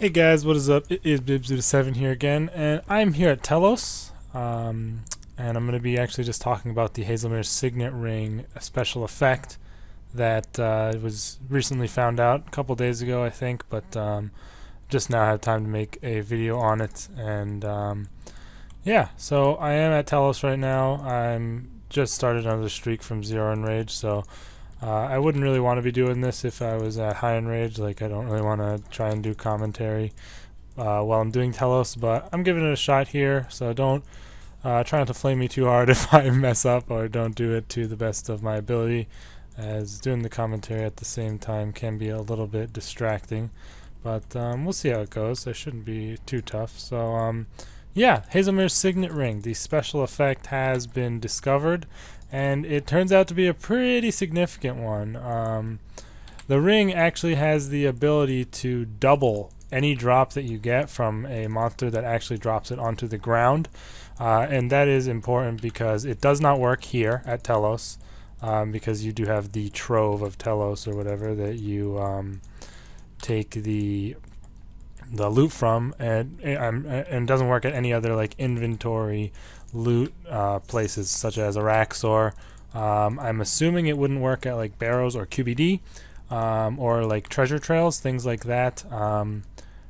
Hey guys, what is up? It is Bibs7 here again, and I'm here at Telos, and I'm going to be actually just talking about the Hazelmere'S Signet ring special effect that was recently found out a couple days ago, I think, but just now have time to make a video on it, and yeah, so I am at Telos right now. I'm just started another streak from 0 in Rage, so I wouldn't really want to be doing this if I was at high in Rage. Like, I don't really want to try and do commentary while I'm doing Telos, but I'm giving it a shot here, so don't try not to flame me too hard if I mess up or don't do it to the best of my ability, as doing the commentary at the same time can be a little bit distracting. But we'll see how it goes. It shouldn't be too tough. So yeah, Hazelmere'S Signet ring. The special effect has been discovered, and it turns out to be a pretty significant one. The ring actually has the ability to double any drop that you get from a monster that actually drops it onto the ground, and that is important because it does not work here at Telos, because you do have the trove of Telos or whatever that you take the loot from, and it doesn't work at any other like inventory loot places such as Araxor. I'm assuming it wouldn't work at like Barrows or QBD, or like treasure trails, things like that.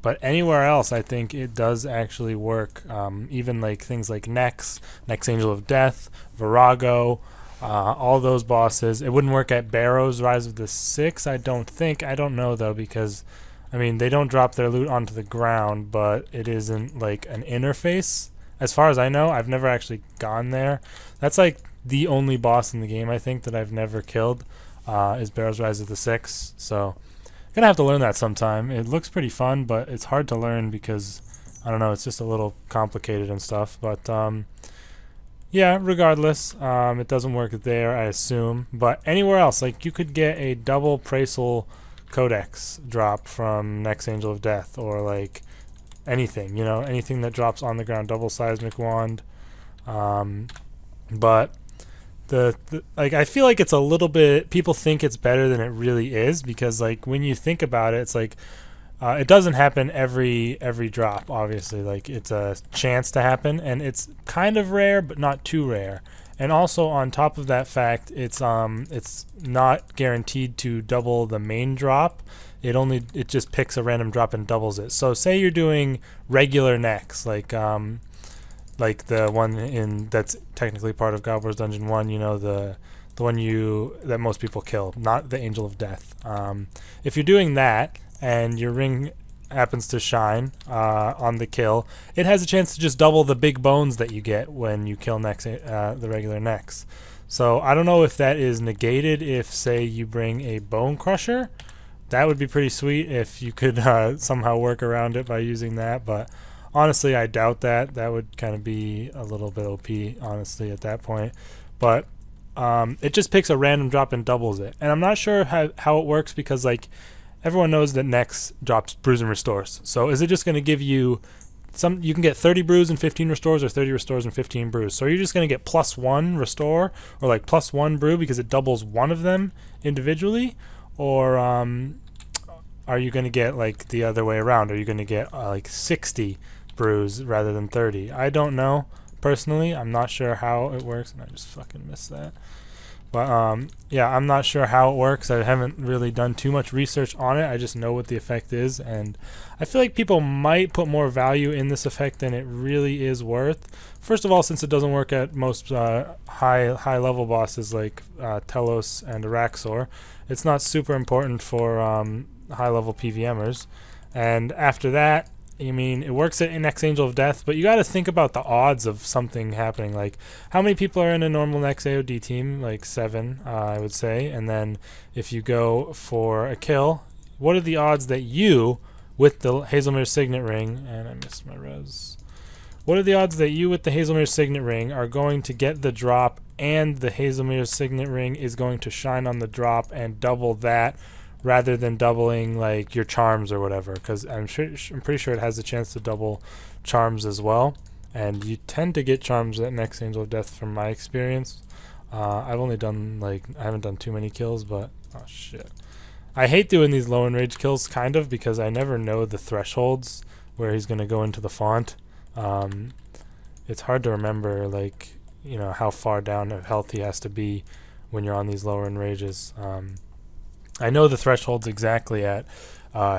But anywhere else, I think it does actually work. Even like things like Nex Angel of Death, Virago, all those bosses. It wouldn't work at Barrows Rise of the Six, I don't think. I don't know though, because I mean, they don't drop their loot onto the ground, but it isn't like an interface. As far as I know, I've never actually gone there. That's like the only boss in the game, I think, that I've never killed, is Barrows Rise of the Six. So I'm gonna have to learn that sometime. It looks pretty fun, but it's hard to learn because, I don't know, it's just a little complicated and stuff. But yeah, regardless, it doesn't work there, I assume. But anywhere else, like you could get a double Praesal Codex drop from Nex Angel of Death, or like anything, you know, anything that drops on the ground, double seismic wand. But the like, I feel like it's a little bit, people think it's better than it really is, because like when you think about it, it's like it doesn't happen every drop, obviously. Like, it's a chance to happen, and it's kind of rare but not too rare. And also, on top of that fact, it's not guaranteed to double the main drop. It just picks a random drop and doubles it. So say you're doing regular Nex, like the one that's technically part of God Wars Dungeon 1, you know, the one that most people kill, not the Angel of Death. If you're doing that and your ring happens to shine on the kill, it has a chance to just double the big bones that you get when you kill the regular Nex. So I don't know if that is negated if, say, you bring a Bone Crusher. That would be pretty sweet if you could somehow work around it by using that, but honestly I doubt that. That would kind of be a little bit OP, honestly, at that point. But it just picks a random drop and doubles it, and I'm not sure how it works, because like everyone knows that Nex drops brews and restores. So is it just going to give you some? You can get 30 brews and 15 restores, or 30 restores and 15 brews. So are you just going to get +1 restore, or like +1 brew because it doubles one of them individually? Or are you going to get like the other way around? Are you going to get like 60 brews rather than 30? I don't know. Personally, I'm not sure how it works, and I just fucking missed that. But yeah, I'm not sure how it works. I haven't really done too much research on it. I just know what the effect is, and I feel like people might put more value in this effect than it really is worth. First of all, since it doesn't work at most high level bosses like Telos and Araxor, it's not super important for high level PVMers. And after that, I mean, it works at Nex Angel of Death, but you got to think about the odds of something happening. Like, how many people are in a normal Nex AOD team? Like 7, I would say. And then if you go for a kill, what are the odds that you, with the Hazelmere'S Signet ring, and I missed my res. What are the odds that you with the Hazelmere'S Signet ring are going to get the drop, and the Hazelmere'S Signet ring is going to shine on the drop and double that, rather than doubling like your charms or whatever? Because I'm pretty sure it has a chance to double charms as well, and you tend to get charms at Nex Angel of Death from my experience. I've only done I haven't done too many kills, but oh shit, I hate doing these low enrage kills kind of because I never know the thresholds where he's going to go into the font. It's hard to remember, like, you know, how far down of health he has to be when you're on these lower enrages. I know the threshold's exactly at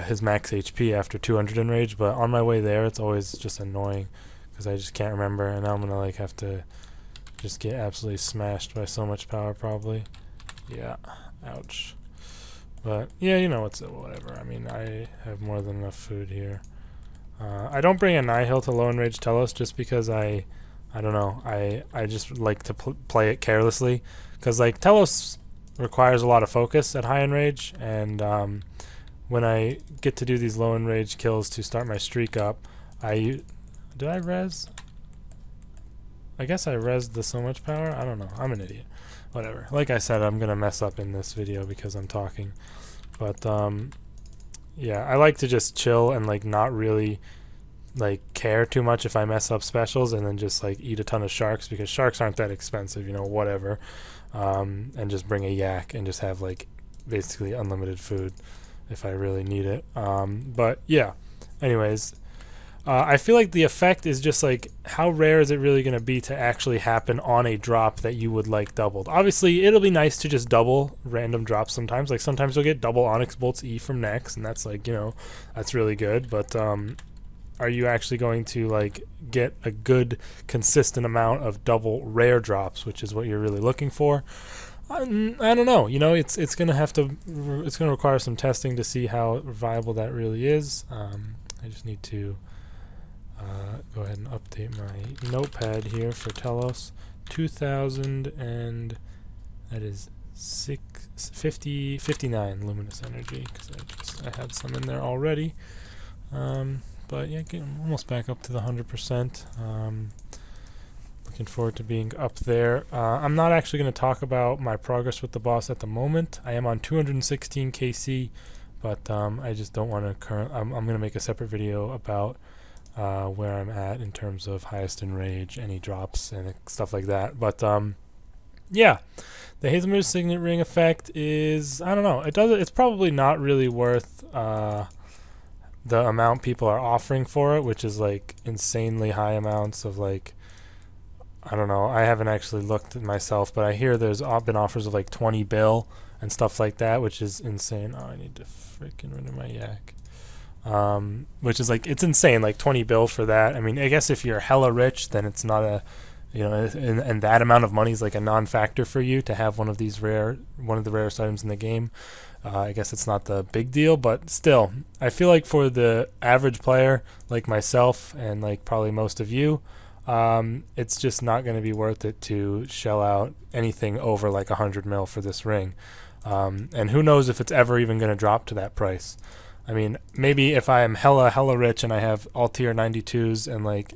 his max HP after 200 enrage, but on my way there it's always just annoying because I just can't remember, and now I'm gonna like have to just get absolutely smashed by so much power probably. Yeah, ouch. But yeah, you know, it's whatever. I mean, I have more than enough food here. I don't bring a Nihil to low enrage Telos just because I don't know, I just like to play it carelessly because like Telos requires a lot of focus at high enrage, and when I get to do these low enrage kills to start my streak up, did I res? I guess I resed the so much power. I don't know. I'm an idiot. Whatever. Like I said, I'm gonna mess up in this video because I'm talking. But yeah, I like to just chill and like not really like care too much if I mess up specials, and then just like eat a ton of sharks because sharks aren't that expensive, you know, whatever. And just bring a yak and just have like basically unlimited food if I really need it. But yeah, anyways, I feel like the effect is just like, how rare is it really going to be to actually happen on a drop that you would like doubled? Obviously, it'll be nice to just double random drops sometimes. Like sometimes you'll get double Onyx Bolts E from Nex, and that's like, you know, that's really good. But are you actually going to like get a good consistent amount of double rare drops, which is what you're really looking for? I don't know. You know, it's gonna require some testing to see how viable that really is. I just need to go ahead and update my notepad here for Telos. 2000, and that is 59 luminous energy because I had some in there already. But yeah, getting almost back up to the 100%. Looking forward to being up there. I'm not actually going to talk about my progress with the boss at the moment. I am on 216 KC, but I just don't want to I'm going to make a separate video about where I'm at in terms of highest enrage, any drops, and stuff like that. But yeah, the Hazelmere'S Signet Ring effect is, I don't know. It's probably not really worth the amount people are offering for it, which is like insanely high amounts of like, I don't know, I haven't actually looked at myself, but I hear there's been offers of like 20 bill and stuff like that, which is insane. Oh, I need to freaking rid of my yak. Which is like, it's insane, like 20 bill for that. I mean, I guess if you're hella rich, then it's not a, you know, and that amount of money is like a non-factor for you to have one of the rarest items in the game. I guess it's not the big deal, but still, I feel like for the average player like myself and like probably most of you, it's just not going to be worth it to shell out anything over like 100 mil for this ring. And who knows if it's ever even going to drop to that price. I mean, maybe if I am hella rich and I have all tier 92s and like,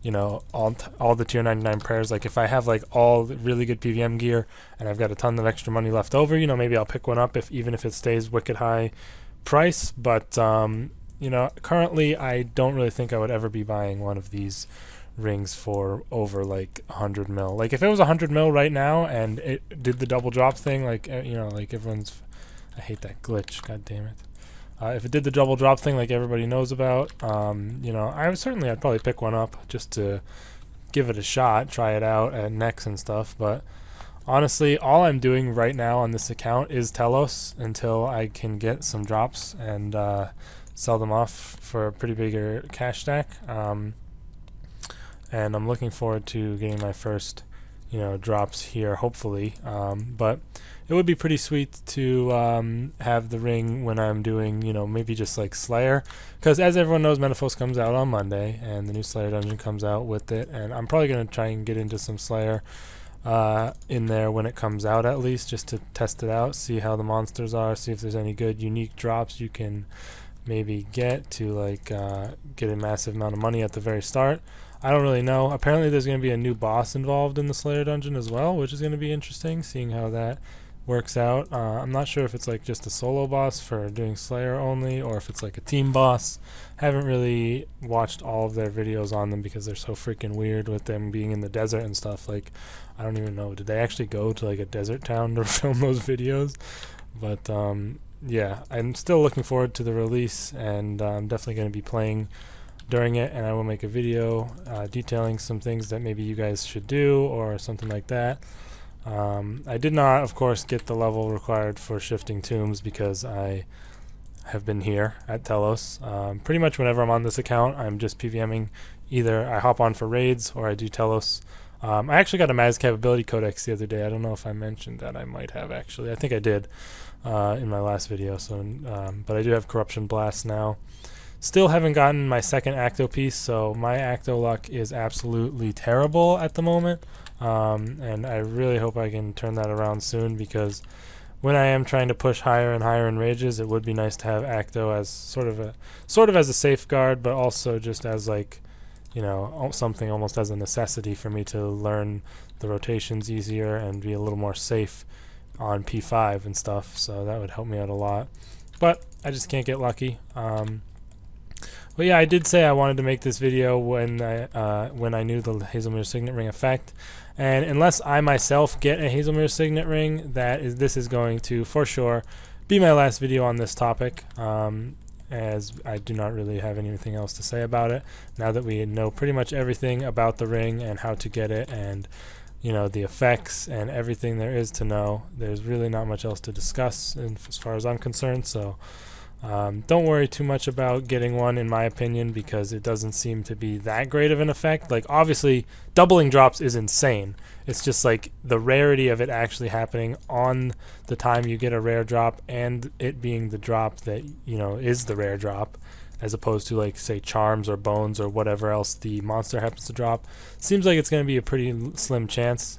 you know, all the tier 99 prayers, like if I have like all the really good PVM gear and I've got a ton of extra money left over, you know, maybe I'll pick one up even if it stays wicked high price. But you know, currently I don't really think I would ever be buying one of these rings for over like 100 mil. Like if it was 100 mil right now and it did the double drop thing, like, you know, like everyone's, I hate that glitch, god damn it. If it did the double drop thing like everybody knows about, you know, I'd probably pick one up just to give it a shot, try it out at Nex and stuff. But honestly, all I'm doing right now on this account is Telos until I can get some drops and sell them off for a pretty bigger cash stack. And I'm looking forward to getting my first, you know, drops here, hopefully. But it would be pretty sweet to have the ring when I'm doing, you know, maybe just like Slayer, because as everyone knows, Metaphos comes out on Monday, and the new Slayer dungeon comes out with it, and I'm probably going to try and get into some Slayer in there when it comes out, at least, just to test it out, see how the monsters are, see if there's any good unique drops you can maybe get to like get a massive amount of money at the very start. I don't really know. Apparently there's going to be a new boss involved in the Slayer dungeon as well, which is going to be interesting, seeing how that works out. I'm not sure if it's like just a solo boss for doing Slayer only, or if it's like a team boss. Haven't really watched all of their videos on them because they're so freaking weird with them being in the desert and stuff. Like, I don't even know, did they actually go to like a desert town to film those videos? But yeah, I'm still looking forward to the release, and I'm definitely going to be playing during it, and I will make a video detailing some things that maybe you guys should do or something like that. I did not, of course, get the level required for shifting tombs because I have been here at Telos. Pretty much whenever I'm on this account, I'm just PVMing. Either I hop on for raids or I do Telos. I actually got a Maz capability codex the other day. I don't know if I mentioned that. I might have, actually. I think I did in my last video. So, but I do have Corruption Blast now. Still haven't gotten my second Acto piece, so my Acto luck is absolutely terrible at the moment. And I really hope I can turn that around soon, because when I am trying to push higher and higher in rages, it would be nice to have Acto as sort of as a safeguard, but also just as, like, you know, something almost as a necessity for me to learn the rotations easier and be a little more safe on P5 and stuff. So that would help me out a lot. But I just can't get lucky. But yeah, I did say I wanted to make this video when I knew the Hazelmere'S Signet ring effect, and unless I myself get a Hazelmere'S Signet ring, this is going to for sure be my last video on this topic, as I do not really have anything else to say about it now that we know pretty much everything about the ring and how to get it, and you know, the effects and everything there is to know. There's really not much else to discuss as far as I'm concerned, so don't worry too much about getting one, in my opinion, because it doesn't seem to be that great of an effect. Like, obviously doubling drops is insane. It's just like the rarity of it actually happening on the time you get a rare drop, and it being the drop that, you know, is the rare drop, as opposed to, like, say, charms or bones or whatever else the monster happens to drop. Seems like it's going to be a pretty slim chance.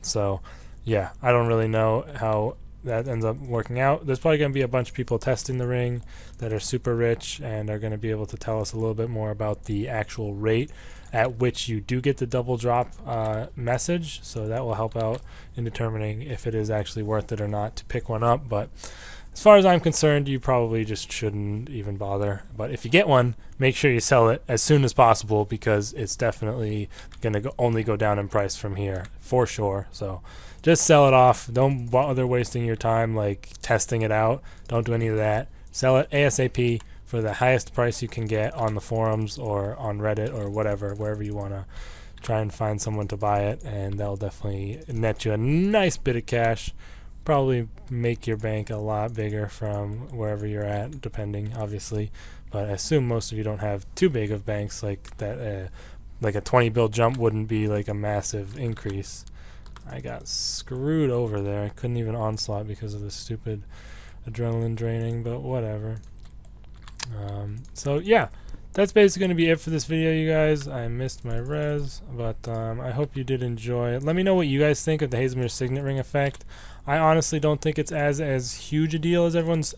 So yeah, I don't really know how that ends up working out. There's probably going to be a bunch of people testing the ring that are super rich and are going to be able to tell us a little bit more about the actual rate at which you do get the double drop message, so that will help out in determining if it is actually worth it or not to pick one up. But as far as I'm concerned, you probably just shouldn't even bother. But if you get one, make sure you sell it as soon as possible, because it's definitely going to only go down in price from here for sure. So just sell it off. Don't bother wasting your time like testing it out. Don't do any of that. Sell it ASAP for the highest price you can get on the forums or on Reddit or whatever, wherever you want to try and find someone to buy it, and that'll definitely net you a nice bit of cash. Probably make your bank a lot bigger from wherever you're at, depending, obviously. But I assume most of you don't have too big of banks like that. Like a 20 bill jump wouldn't be like a massive increase. I got screwed over there. I couldn't even onslaught because of the stupid adrenaline draining, but whatever. So yeah, that's basically going to be it for this video, you guys. I missed my res, but I hope you did enjoy it. Let me know what you guys think of the Hazelmere'S Signet ring effect. I honestly don't think it's as huge a deal as everyone's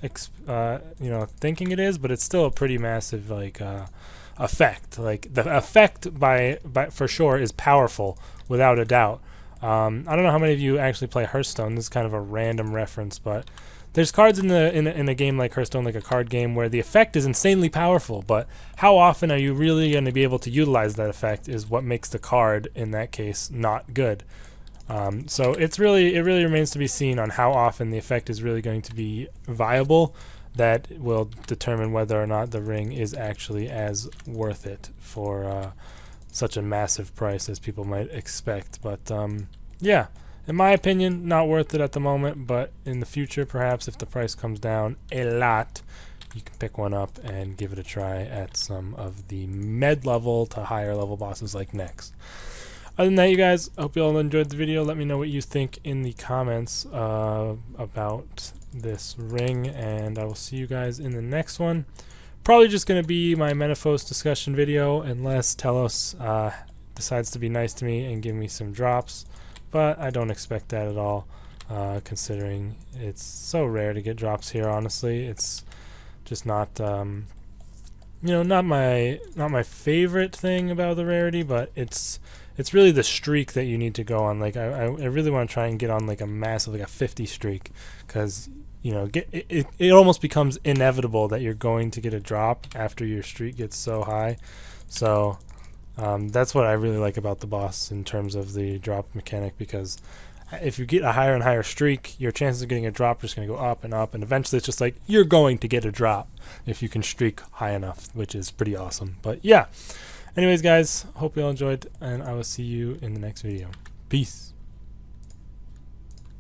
thinking it is, but it's still a pretty massive effect. Like, the effect by for sure is powerful without a doubt. I don't know how many of you actually play Hearthstone. This is kind of a random reference, but there's cards in a game like Hearthstone, like a card game, where the effect is insanely powerful, but how often are you really going to be able to utilize that effect is what makes the card, in that case, not good. So it really remains to be seen on how often the effect is really going to be viable. That will determine whether or not the ring is actually as worth it for such a massive price as people might expect. But yeah, in my opinion, not worth it at the moment, but in the future, perhaps if the price comes down a lot, you can pick one up and give it a try at some of the mid-level to higher level bosses like Nex. Other than that, you guys, I hope you all enjoyed the video. Let me know what you think in the comments about this ring, and I will see you guys in the next one. Probably just going to be my Menaphos discussion video, unless Telos decides to be nice to me and give me some drops, but I don't expect that at all, considering it's so rare to get drops here. Honestly, it's just not not my favorite thing about the rarity, but it's really the streak that you need to go on. Like, I really want to try and get on like a massive, like a 50 streak, because it almost becomes inevitable that you're going to get a drop after your streak gets so high. So that's what I really like about the boss in terms of the drop mechanic, because if you get a higher and higher streak, your chances of getting a drop are just going to go up and up, and eventually it's just like you're going to get a drop if you can streak high enough, which is pretty awesome. But yeah, anyways guys, hope you all enjoyed, and I will see you in the next video. Peace.